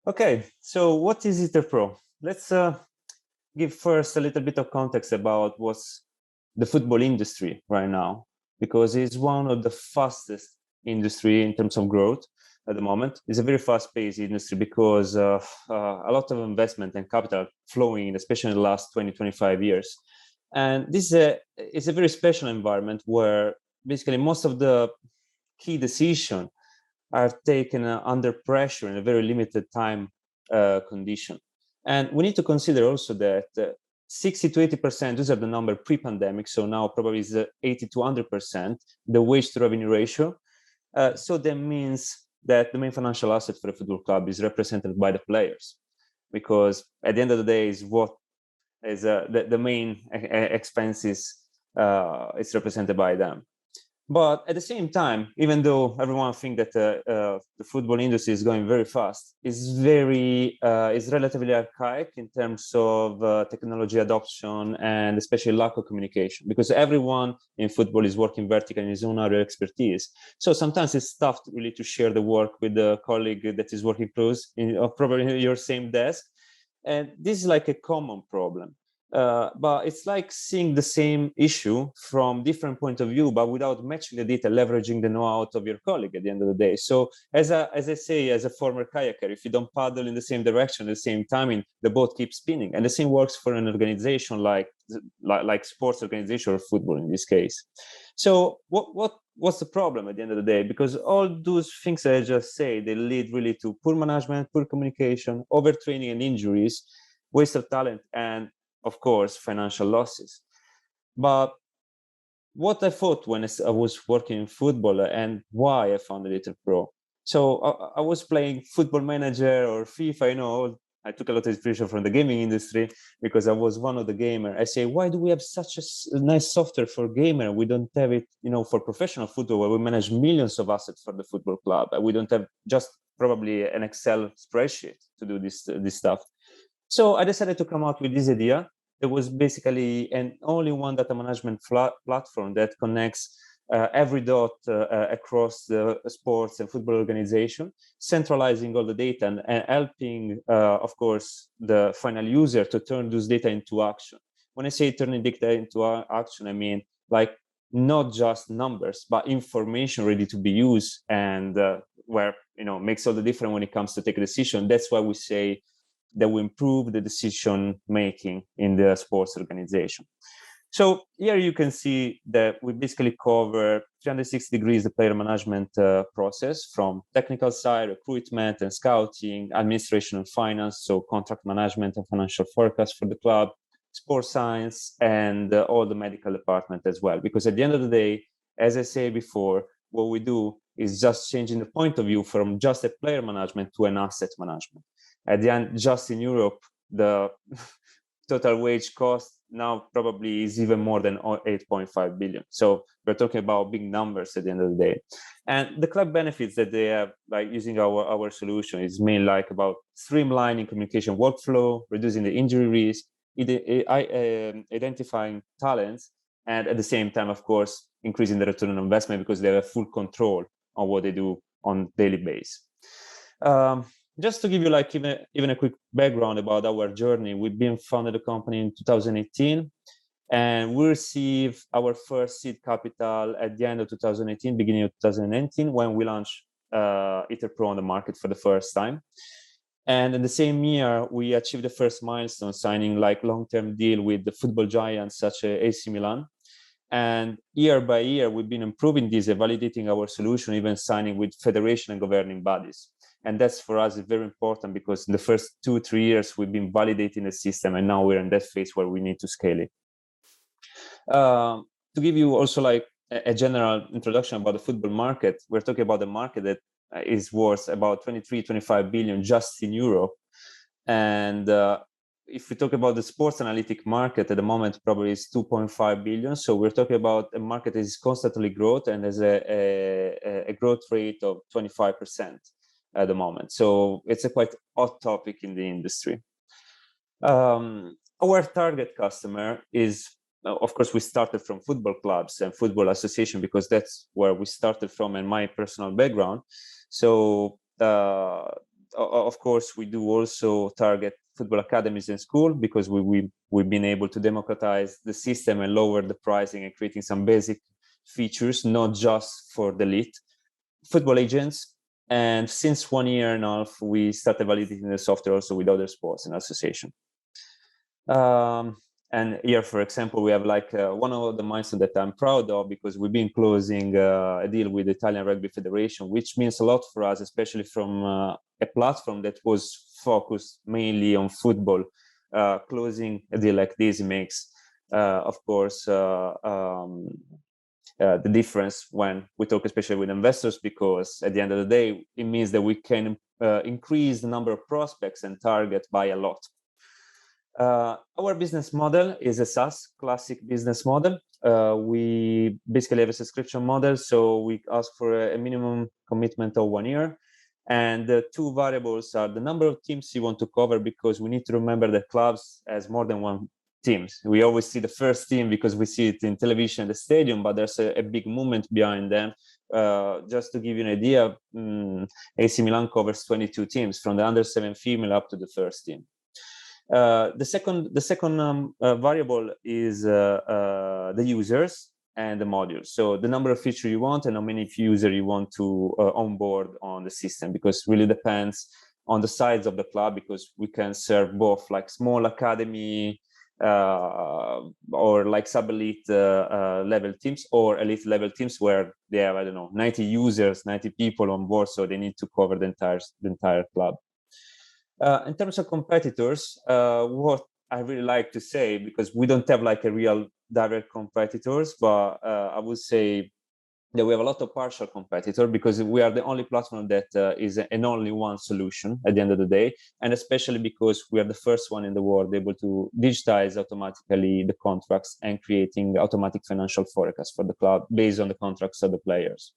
Okay, so what is Iterpro? Let's give first a little bit of context about what's the football industry right now, because it's one of the fastest industry in terms of growth at the moment. It's a very fast-paced industry because of a lot of investment and capital flowing in, especially in the last 20, 25 years. And this is a very special environment where basically most of the key decisions are taken under pressure in a very limited time condition. And we need to consider also that 60 to 80%, these are the number pre-pandemic, so now probably is 80 to 100%, the wage to revenue ratio. So that means that the main financial asset for a football club is represented by the players, because at the end of the day is what is the main expenses is represented by them. But at the same time, even though everyone thinks that the football industry is going very fast, is relatively archaic in terms of technology adoption and especially lack of communication, because everyone in football is working vertically in his own area of expertise. So sometimes it's tough really to share the work with a colleague that is working close in probably your same desk. And this is like a common problem. But it's like seeing the same issue from different point of view, but without matching the data, leveraging the know-how of your colleague at the end of the day. So as I say, as a former kayaker, if you don't paddle in the same direction at the same time, the boat keeps spinning. And the same works for an organization like sports organization or football in this case. So what's the problem at the end of the day? Because all those things that I just say, they lead really to poor management, poor communication, overtraining and injuries, waste of talent, and of course, financial losses. But what I thought when I was working in football and why I founded Iterpro. So I was playing Football Manager or FIFA, I took a lot of inspiration from the gaming industry because I was one of the gamer. I say, why do we have such a nice software for gamer? We don't have it, for professional football where we manage millions of assets for the football club. We don't have just probably an Excel spreadsheet to do this stuff. So I decided to come out with this idea. There was basically an only one data management platform that connects every dot across the sports and football organization, centralizing all the data and helping, of course, the final user to turn those data into action. When I say turning data into action, I mean like not just numbers, but information ready to be used and where, makes all the difference when it comes to take a decision. That's why we say that will improve the decision making in the sports organization. So here you can see that we basically cover 360 degrees the player management process, from technical side, recruitment and scouting, administration and finance, so contract management and financial forecast for the club, sports science, and all the medical department as well. Because at the end of the day, as I say before, what we do is just changing the point of view from just a player management to an asset management. At the end, just in Europe, the total wage cost now probably is even more than 8.5 billion. So we're talking about big numbers at the end of the day. And the club benefits that they have by using our solution is mainly like about streamlining communication workflow, reducing the injury risk, identifying talents, and at the same time, of course, increasing the return on investment because they have full control on what they do on daily basis. Just to give you like even a quick background about our journey, we've been founded a company in 2018, and we received our first seed capital at the end of 2018, beginning of 2019, when we launched Iterpro on the market for the first time. And in the same year, we achieved the first milestone, signing like long-term deal with the football giants such as AC Milan. And year by year, we've been improving this and validating our solution, even signing with federation and governing bodies. And that's for us very important because in the first 2-3 years, we've been validating the system, and now we're in that phase where we need to scale it. To give you also like a general introduction about the football market, we're talking about the market that is worth about 23-25 billion just in Europe. And if we talk about the sports analytic market at the moment, probably is 2.5 billion. So we're talking about a market that is constantly growth and has a growth rate of 25% at the moment. So it's a quite hot topic in the industry. Our target customer is, of course, we started from football clubs and football association because that's where we started from and my personal background. So of course, we do also target football academies in school because we've been able to democratize the system and lower the pricing and creating some basic features, not just for the elite. Football agents, and since 1 year and a half, we started validating the software also with other sports and association. And here, for example, we have like one of the milestones that I'm proud of because we've been closing a deal with the Italian Rugby Federation, which means a lot for us, especially from a platform that was focused mainly on football. Closing a deal like this makes, of course, the difference when we talk especially with investors, because at the end of the day, it means that we can increase the number of prospects and target by a lot. Our business model is a SaaS, classic business model. We basically have a subscription model, so we ask for a minimum commitment of 1 year. And the two variables are the number of teams you want to cover, because we need to remember that clubs has more than one teams. We always see the first team because we see it in television, the stadium, but there's a big movement behind them. Just to give you an idea, AC Milan covers 22 teams from the under 7 female up to the first team. The second variable is the users and the modules. So the number of features you want and how many users you want to onboard on the system, because it really depends on the size of the club, because we can serve both like small academy or like sub-elite level teams, or elite level teams where they have, I don't know, 90 users, 90 people on board, so they need to cover the entire club. In terms of competitors, what I really like to say, because we don't have like a real direct competitors, but I would say that we have a lot of partial competitor, because we are the only platform that is an only one solution at the end of the day, and especially because we are the first one in the world able to digitize automatically the contracts and creating automatic financial forecasts for the club based on the contracts of the players.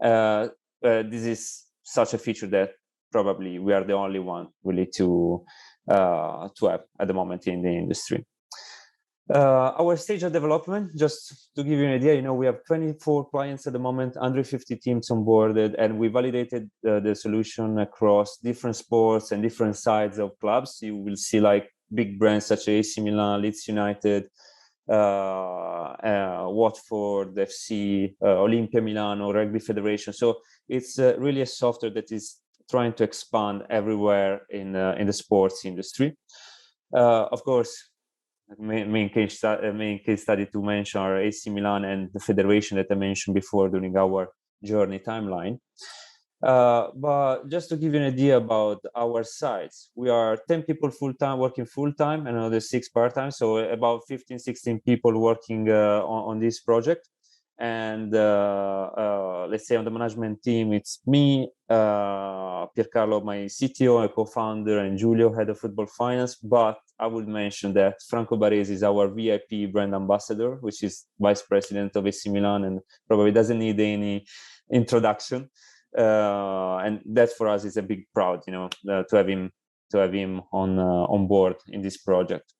This is such a feature that probably we are the only one really to have at the moment in the industry. Our stage of development, just to give you an idea, we have 24 clients at the moment, 150 teams onboarded, and we validated the solution across different sports and different sides of clubs. You will see like big brands such as AC Milan, Leeds United, Watford FC, Olimpia Milano, Rugby Federation. So it's really a software that is trying to expand everywhere in the sports industry. Of course, main case study to mention are AC Milan and the federation that I mentioned before during our journey timeline. But just to give you an idea about our sites, we are 10 people full-time working full-time and another 6 part-time, so about 15, 16 people working on this project. And let's say on the management team, it's me, Piercarlo, my CTO, a co-founder, and Giulio, head of football finance. But I would mention that Franco Baresi is our VIP brand ambassador, which is vice president of AC Milan, and probably doesn't need any introduction. And that for us is a big proud, to have him on board in this project.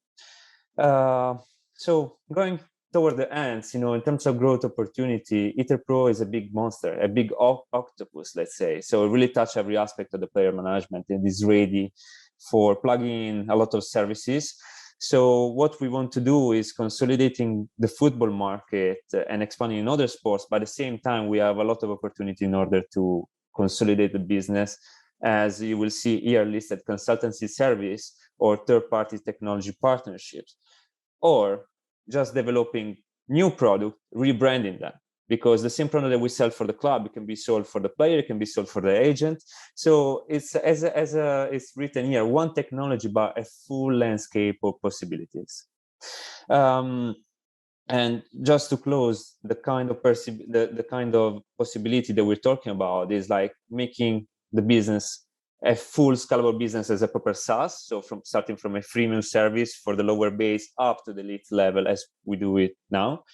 So going toward the ends, in terms of growth opportunity, Iterpro is a big monster, a big octopus, let's say. So it really touches every aspect of the player management and is ready for plugging in a lot of services. So what we want to do is consolidating the football market and expanding in other sports. But at the same time, we have a lot of opportunity in order to consolidate the business, as you will see here listed: consultancy service or third-party technology partnerships, or just developing new product, rebranding them, because the same product that we sell for the club, it can be sold for the player, it can be sold for the agent. So it's it's written here, one technology but a full landscape of possibilities. And just to close, the kind of possibility that we're talking about is like making the business a full scalable business as a proper SaaS. So starting from a freemium service for the lower base up to the elite level as we do it now.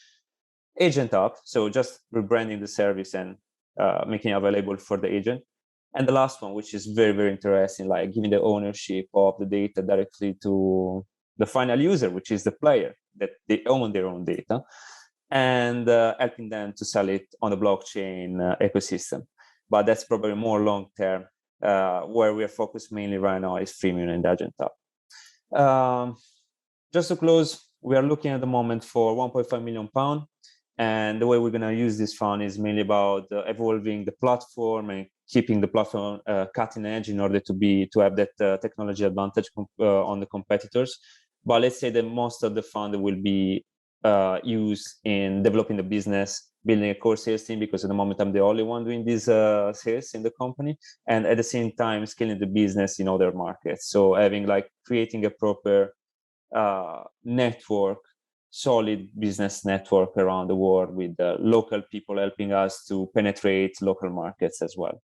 Agent up, so just rebranding the service and making it available for the agent. And the last one, which is very, very interesting, like giving the ownership of the data directly to the final user, which is the player, that they own their own data, and helping them to sell it on the blockchain ecosystem. But that's probably more long-term where we are focused mainly right now is freemium and Agenta. Just to close, we are looking at the moment for £1.5 million. And the way we're going to use this fund is mainly about evolving the platform and keeping the platform cutting edge in order to have that technology advantage on the competitors. But let's say that most of the fund will be used in developing the business, building a core sales team, because at the moment I'm the only one doing these sales in the company, and at the same time scaling the business in other markets. So creating a proper network, solid business network around the world with local people helping us to penetrate local markets as well.